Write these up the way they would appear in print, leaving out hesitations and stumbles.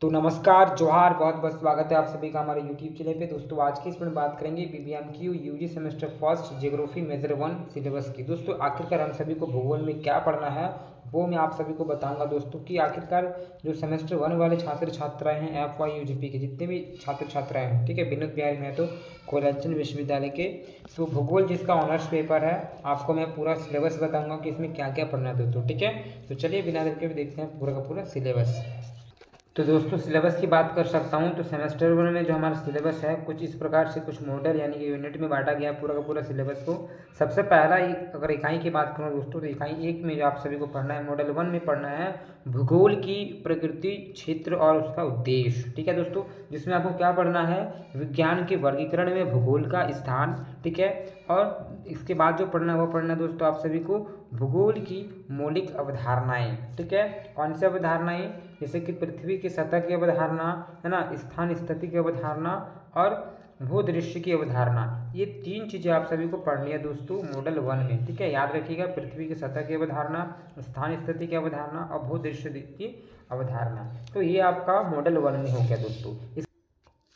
तो नमस्कार, जोहार, बहुत बहुत स्वागत है आप सभी का हमारे यूट्यूब चैनल पे। दोस्तों आज की इसमें बात करेंगे BBMKU UG semester first geography major 1 syllabus की। दोस्तों आखिरकार हम सभी को भूगोल में क्या पढ़ना है वो मैं आप सभी को बताऊंगा दोस्तों कि आखिरकार जो सेमेस्टर 1 वाले छात्र छात्राएं हैं FY UGP के जितने भी छात्र छात्राएं हैं, ठीक है, विनोद बिहारी महतो कोयलांचल विश्वविद्यालय के, तो भूगोल जिसका ऑनर्स पेपर है आपको मैं पूरा सिलेबस बताऊँगा कि इसमें क्या क्या पढ़ना है दोस्तों, ठीक है। तो चलिए बिना देर के भी देखते हैं पूरा का पूरा सिलेबस। तो दोस्तों सिलेबस की बात कर सकता हूँ तो सेमेस्टर 1 में जो हमारा सिलेबस है कुछ इस प्रकार से कुछ मॉडल यानी कि यूनिट में बांटा गया है पूरा का पूरा सिलेबस को। सबसे पहला अगर इकाई की बात करूँ दोस्तों तो इकाई 1 में जो आप सभी को पढ़ना है मॉडल 1 में पढ़ना है भूगोल की प्रकृति क्षेत्र और उसका उद्देश्य, ठीक है दोस्तों। जिसमें आपको क्या पढ़ना है, विज्ञान के वर्गीकरण में भूगोल का स्थान, ठीक है। और इसके बाद जो पढ़ना है वो पढ़ना है दोस्तों आप सभी को भूगोल की मौलिक अवधारणाएं, ठीक है। कौन सी अवधारणाएं, जैसे कि पृथ्वी की सतह की अवधारणा है ना, स्थान स्थिति की अवधारणा और भूदृश्य की अवधारणा। ये तीन चीज़ें आप सभी को पढ़नी है दोस्तों मॉडल 1 में, ठीक है। याद रखिएगा, पृथ्वी की सतह की अवधारणा, स्थान स्थिति की अवधारणा और भूदृश्य की अवधारणा। तो ये आपका मॉडल 1 में हो गया दोस्तों।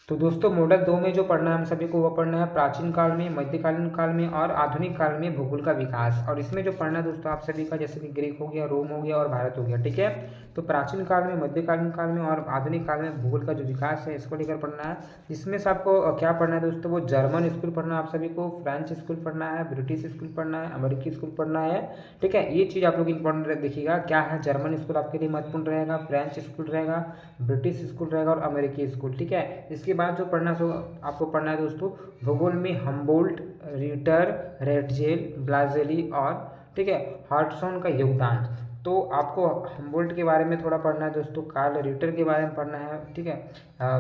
तो दोस्तों मॉडल 2 में जो पढ़ना है हम सभी को वो पढ़ना है प्राचीन काल में, मध्यकालीन काल में और आधुनिक काल में भूगोल का विकास। और इसमें जो पढ़ना है दोस्तों आप सभी का, जैसे कि ग्रीक हो गया, रोम हो गया और भारत हो गया, ठीक है। तो प्राचीन काल में, मध्यकालीन काल में और आधुनिक काल में भूगोल का जो विकास है इसको लेकर पढ़ना है। इसमें से आपको क्या पढ़ना है दोस्तों, वो जर्मन स्कूल पढ़ना है आप सभी को, फ्रेंच स्कूल पढ़ना है, ब्रिटिश स्कूल पढ़ना है, अमेरिकी स्कूल पढ़ना है, ठीक है। ये चीज़ आप लोग इंपॉर्टेंट देखिएगा क्या है। जर्मन स्कूल आपके लिए महत्वपूर्ण रहेगा, फ्रेंच स्कूल रहेगा, ब्रिटिश स्कूल रहेगा और अमेरिकी स्कूल, ठीक है। इसके बाद जो पढ़ना सो आपको पढ़ना है दोस्तों भूगोल में हम्बोल्ट, रिटर, रेटजेल, ब्लाजेली और, ठीक है, हार्टसॉन का योगदान। तो आपको हम्बोल्ट के बारे में थोड़ा पढ़ना है दोस्तों, कार्ल रिटर के बारे में पढ़ना है, ठीक है,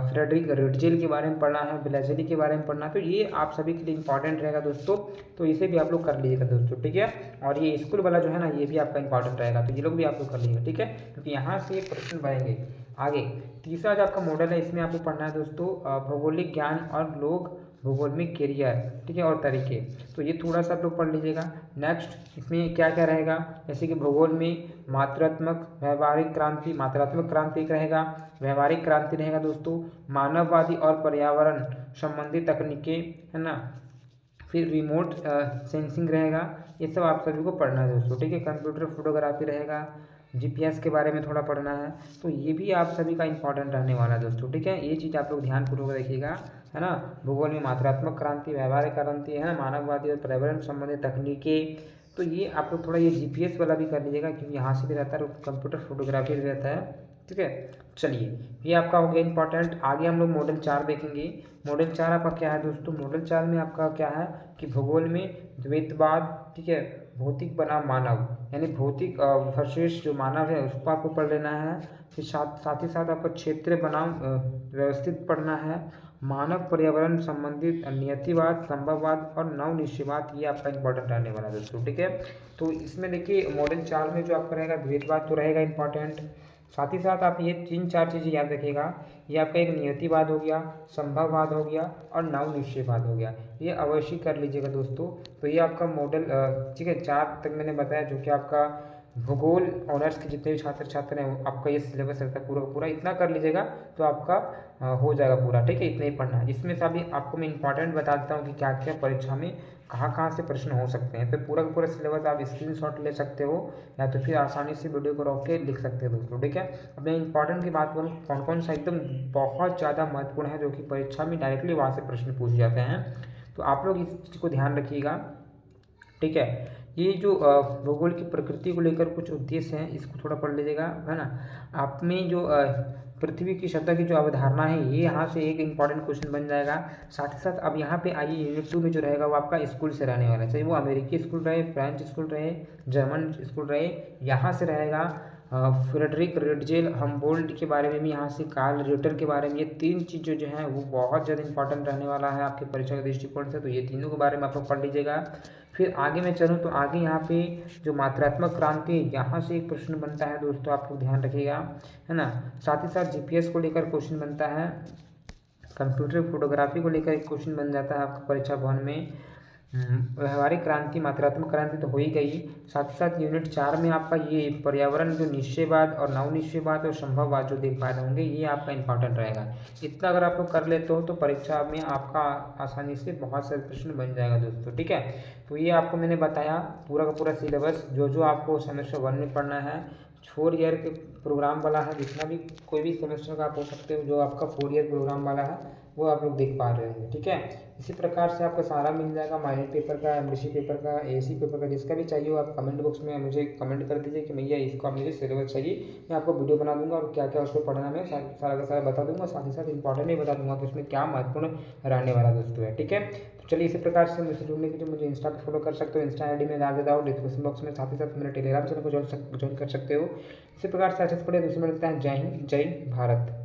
फ्रेडरिक रेटजेल के बारे में पढ़ना है, ब्लाजेली के बारे में पढ़ना है। तो ये आप सभी के लिए इंपॉर्टेंट रहेगा दोस्तों, तो इसे भी आप लोग कर लीजिएगा दोस्तों, ठीक है। और ये स्कूल वाला जो है ना ये भी आपका इंपॉर्टेंट रहेगा, तो ये लोग भी आप लोग कर लीजिएगा, ठीक है, क्योंकि यहाँ से प्रश्न बनेंगे आगे। तीसरा जो आपका मॉडल है इसमें आपको पढ़ना है दोस्तों भौगोलिक ज्ञान और लोग भूगोल में कैरियर, ठीक है, और तरीके। तो ये थोड़ा सा आप लोग पढ़ लीजिएगा। नेक्स्ट इसमें क्या क्या रहेगा, जैसे कि भूगोल में मात्रात्मक व्यवहारिक क्रांति, मात्रात्मक क्रांति एक रहेगा, व्यवहारिक क्रांति रहेगा दोस्तों, मानववादी और पर्यावरण संबंधी तकनीकें, है ना, फिर रिमोट सेंसिंग रहेगा। ये सब आप सभी को पढ़ना है दोस्तों, ठीक है। कंप्यूटर फोटोग्राफी रहेगा, जीपीएस के बारे में थोड़ा पढ़ना है। तो ये भी आप सभी का इंपॉर्टेंट रहने वाला है दोस्तों, ठीक है। ये चीज़ आप लोग ध्यानपूर्वक देखिएगा, है ना। भूगोल में मात्रात्मक क्रांति, व्यवहारिक क्रांति, है ना, मानववादी और पर्यावरण संबंधी तकनीकें। तो ये आप लोग थोड़ा ये जीपीएस वाला भी कर लीजिएगा क्योंकि यहाँ से भी रहता है, कंप्यूटर फोटोग्राफी भी रहता है, ठीक है। चलिए ये आपका हो गया इंपॉर्टेंट। आगे हम लोग मॉडल 4 देखेंगे। मॉडल 4 आपका क्या है दोस्तों, मॉडल 4 में आपका क्या है कि भूगोल में द्वैतवाद, ठीक है, भौतिक बनाम मानव, यानी भौतिक वर्सेस जो मानव है उसको आपको पढ़ लेना है। फिर साथ ही साथ आपको क्षेत्र बनाम व्यवस्थित पढ़ना है, मानव पर्यावरण संबंधित नियतिवाद, संभववाद और नव निश्चयवाद, ये आपका इंपॉर्टेंट रहने वाला है दोस्तों, ठीक है। तो इसमें देखिए मॉडल 4 में जो आपका रहेगा द्वैतवाद तो रहेगा इंपॉर्टेंट। साथ ही साथ आप ये 3-4 चीज़ें याद रखिएगा। ये आपका एक नियतिवाद हो गया, संभववाद हो गया और नव निश्चयवाद हो गया, ये अवश्य कर लीजिएगा दोस्तों। तो ये आपका मॉडल, ठीक है, 4 तक मैंने बताया जो कि आपका भूगोल ऑनर्स के जितने भी छात्र छात्र हैं आपका ये सिलेबस रहता है पूरा पूरा। इतना कर लीजिएगा तो आपका हो जाएगा पूरा, ठीक है। इतना ही पढ़ना है। इसमें से अभी आपको मैं इंपॉर्टेंट बताता हूँ कि क्या क्या परीक्षा में कहाँ कहाँ से प्रश्न हो सकते हैं। तो पूरा का पूरा सिलेबस आप स्क्रीनशॉट ले सकते हो या तो फिर आसानी से वीडियो को रोक के लिख सकते हो दोस्तों, ठीक है। अब मैं इंपॉर्टेंट की बात करूँ कौन कौन सा एकदम बहुत ज़्यादा महत्वपूर्ण है जो कि परीक्षा में डायरेक्टली वहाँ से प्रश्न पूछे जाते हैं, तो आप लोग इस चीज़ को ध्यान रखिएगा, ठीक है। ये जो भूगोल की प्रकृति को लेकर कुछ उद्देश्य हैं इसको थोड़ा पढ़ लीजिएगा, है ना। आप में जो पृथ्वी की सतह की जो अवधारणा है ये यहाँ से एक इंपॉर्टेंट क्वेश्चन बन जाएगा। साथ ही साथ अब यहाँ पे आइए यूनिट 2 में जो रहेगा वो आपका स्कूल से रहने वाला है, चाहे वो अमेरिकी स्कूल रहे, फ्रेंच स्कूल रहे, जर्मन स्कूल रहे, यहाँ से रहेगा फ्रेडरिक रेटजेल, हम्बोल्ट के बारे में भी यहाँ से, कार्ल रिटर के बारे में। ये 3 चीज़ें जो हैं वो बहुत ज़्यादा इंपॉर्टेंट रहने वाला है आपके परीक्षा के दृष्टिकोण से, तो ये तीनों के बारे में आप लोग पढ़ लीजिएगा। फिर आगे मैं चलूँ तो आगे यहाँ पे जो मात्रात्मक क्रांति, यहाँ से एक प्रश्न बनता है दोस्तों, आप लोग ध्यान रखिएगा, है ना। साथ ही साथ जीपीएस को लेकर क्वेश्चन बनता है, कंप्यूटर फोटोग्राफी को लेकर एक क्वेश्चन बन जाता है आपका परीक्षा भवन में। व्यवहारिक क्रांति, मात्रात्मक क्रांति तो हो ही गई। साथ ही साथ यूनिट 4 में आपका ये पर्यावरण जो निश्चयवाद और नवनिश्चयवाद और संभववाद जो देख पाए होंगे, ये आपका इंपॉर्टेंट रहेगा। इतना अगर आप लोग कर लेते हो तो परीक्षा में आपका आसानी से बहुत सारे प्रश्न बन जाएगा दोस्तों, ठीक है। तो ये आपको मैंने बताया पूरा का पूरा सिलेबस, जो जो आपको सेमेस्टर 1 में पढ़ना है। 4 ईयर के प्रोग्राम वाला है, जितना भी कोई भी सेमेस्टर का आप हो सकते हो, जो आपका 4 ईयर प्रोग्राम वाला है वो आप लोग देख पा रहे होंगे, ठीक है। इसी प्रकार से आपको सारा मिल जाएगा, माइनर पेपर का, एमडीसी पेपर का, एएसी पेपर का, जिसका भी चाहिए हो आप कमेंट बॉक्स में मुझे कमेंट कर दीजिए कि भैया इसको मुझे सिलेबस चाहिए। मैं आपको वीडियो बना दूंगा और क्या क्या उसको पढ़ना है सारा का सारा बता दूंगा, साथ ही साथ इंपॉर्टेंट भी बता दूंगा कि उसमें क्या महत्वपूर्ण रहने वाला दोस्तों है, ठीक है। तो चलिए इसी प्रकार से मुझसे जुड़ने के लिए मुझे इंस्टा पर फॉलो कर सकते हो, इंस्टा आईडी में डाल देता हूँ डिस्क्रिप्शन बॉक्स में। साथ ही साथ मेरे टेलीग्राम चैनल को ज्वाइन कर सकते हो। इसी प्रकार से अच्छे से पढ़े, दूसरे में मिलता है। जय हिंद, जय भारत।